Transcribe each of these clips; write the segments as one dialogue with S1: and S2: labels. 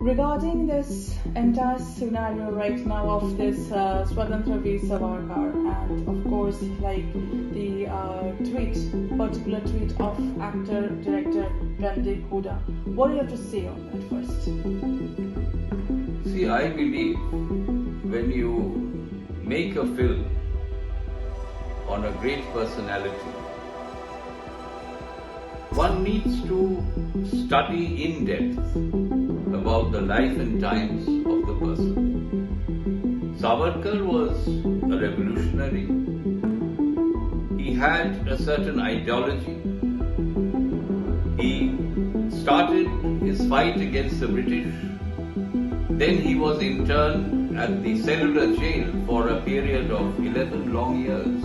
S1: Regarding this entire scenario right now of this Swatantra Veer Savarkar and of course like the particular tweet of actor director Randeep Hooda, what do you have to say on that first?
S2: See, I believe when you make a film on a great personality, one needs to study in depth about the life and times of the person. Savarkar was a revolutionary. He had a certain ideology. He started his fight against the British. Then he was interned at the cellular jail for a period of 11 long years.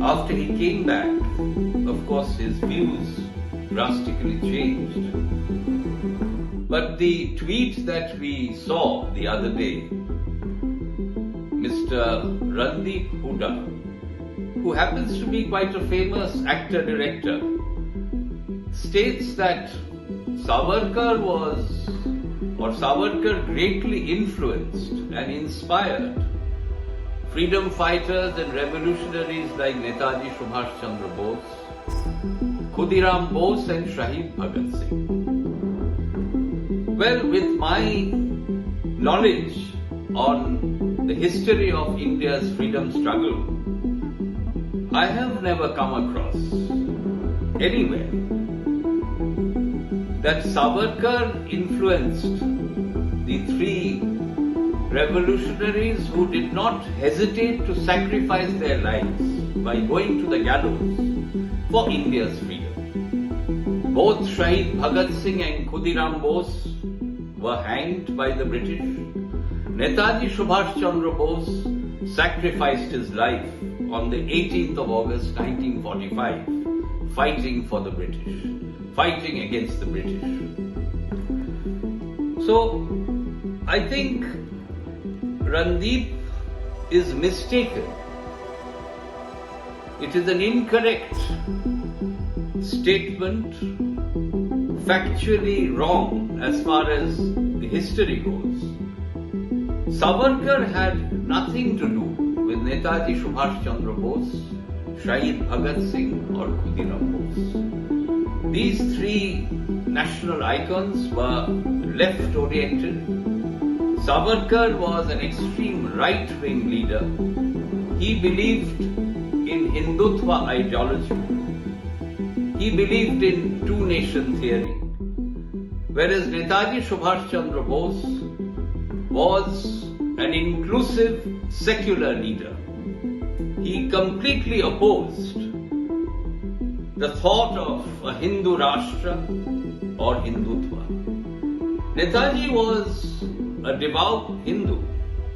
S2: After he came back, of course, his views drastically changed. But the tweet that we saw the other day, Mr. Randeep Hooda, who happens to be quite a famous actor-director, states that Savarkar greatly influenced and inspired freedom fighters and revolutionaries like Netaji Subhash Chandra Bose, Khudiram Bose and Shahid Bhagat Singh. Well, with my knowledge on the history of India's freedom struggle, I have never come across anywhere that Savarkar influenced the three revolutionaries who did not hesitate to sacrifice their lives by going to the gallows for India's freedom. Both Shahid Bhagat Singh and Khudiram Bose were hanged by the British. Netaji Subhash Chandra Bose sacrificed his life on the 18th of August 1945, fighting for the British, fighting against the British. So, I think Randeep is mistaken. It is an incorrect statement, factually wrong as far as the history goes. Savarkar had nothing to do with Netaji Subhash Chandra Bose, Shahid Bhagat Singh or Khudiram Bose. These three national icons were left-oriented. Savarkar was an extreme right-wing leader. He believed in Hindutva ideology. He believed in two-nation theory. Whereas Netaji Subhash Chandra Bose was an inclusive secular leader. He completely opposed the thought of a Hindu Rashtra or Hindutva. Netaji was a devout Hindu,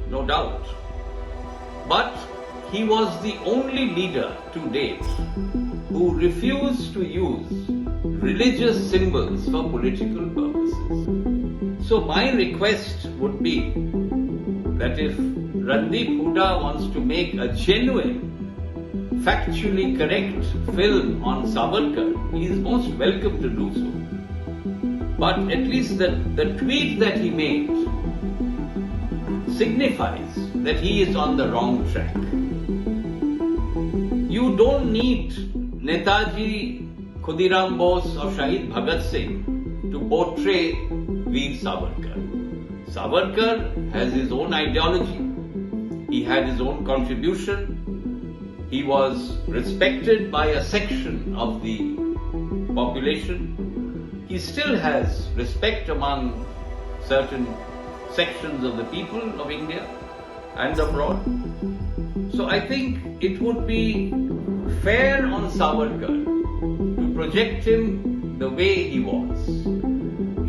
S2: no doubt, but he was the only leader to date who refused to use religious symbols for political purposes. So my request would be that if Randeep Hooda wants to make a genuine, factually correct film on Savarkar, he is most welcome to do so. But at least the tweet that he made signifies that he is on the wrong track. You don't need Netaji, Khudiram Bose or Shahid Bhagat Singh to portray Veer Savarkar. Savarkar has his own ideology. He had his own contribution. He was respected by a section of the population. He still has respect among certain sections of the people of India and abroad. So I think it would be fair on Savarkar to project him the way he was.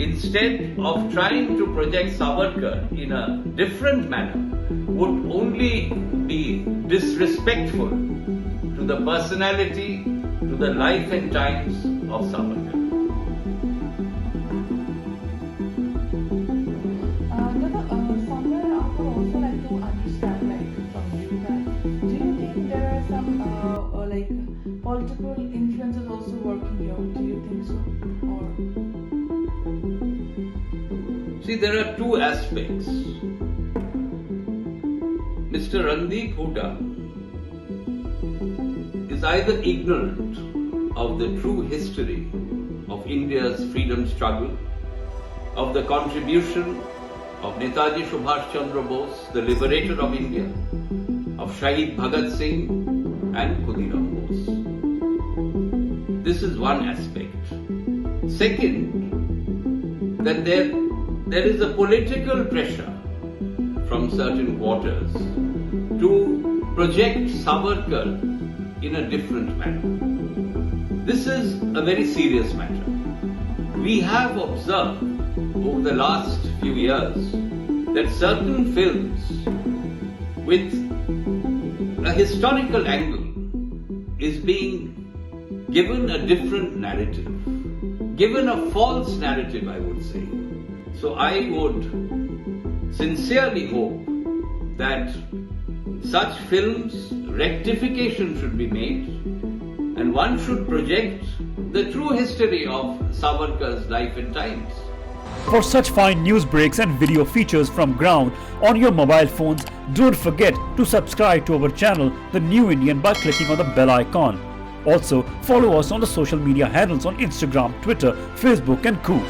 S2: Instead of trying to project Savarkar in a different manner, would only be disrespectful to the personality, to the life and times of Savarkar.
S1: Somewhere I would also like to understand, from you, that do you think there are some political influences also working here? Do you think so, or?
S2: See, there are two aspects. Mr. Randeep Hooda is either ignorant of the true history of India's freedom struggle, of the contribution of Netaji Subhash Chandra Bose, the liberator of India, of Shahid Bhagat Singh and Khudiram Bose. This is one aspect. Second, that there is a political pressure from certain quarters to project Savarkar in a different manner. This is a very serious matter. We have observed over the last few years that certain films with a historical angle is being given a different narrative, given a false narrative, I would say. So I would sincerely hope that such films, rectification should be made, and one should project the true history of Savarkar's life and times.
S3: For such fine news breaks and video features from ground on your mobile phones, don't forget to subscribe to our channel, The New Indian, by clicking on the bell icon. Also, follow us on the social media handles on Instagram, Twitter, Facebook and Co.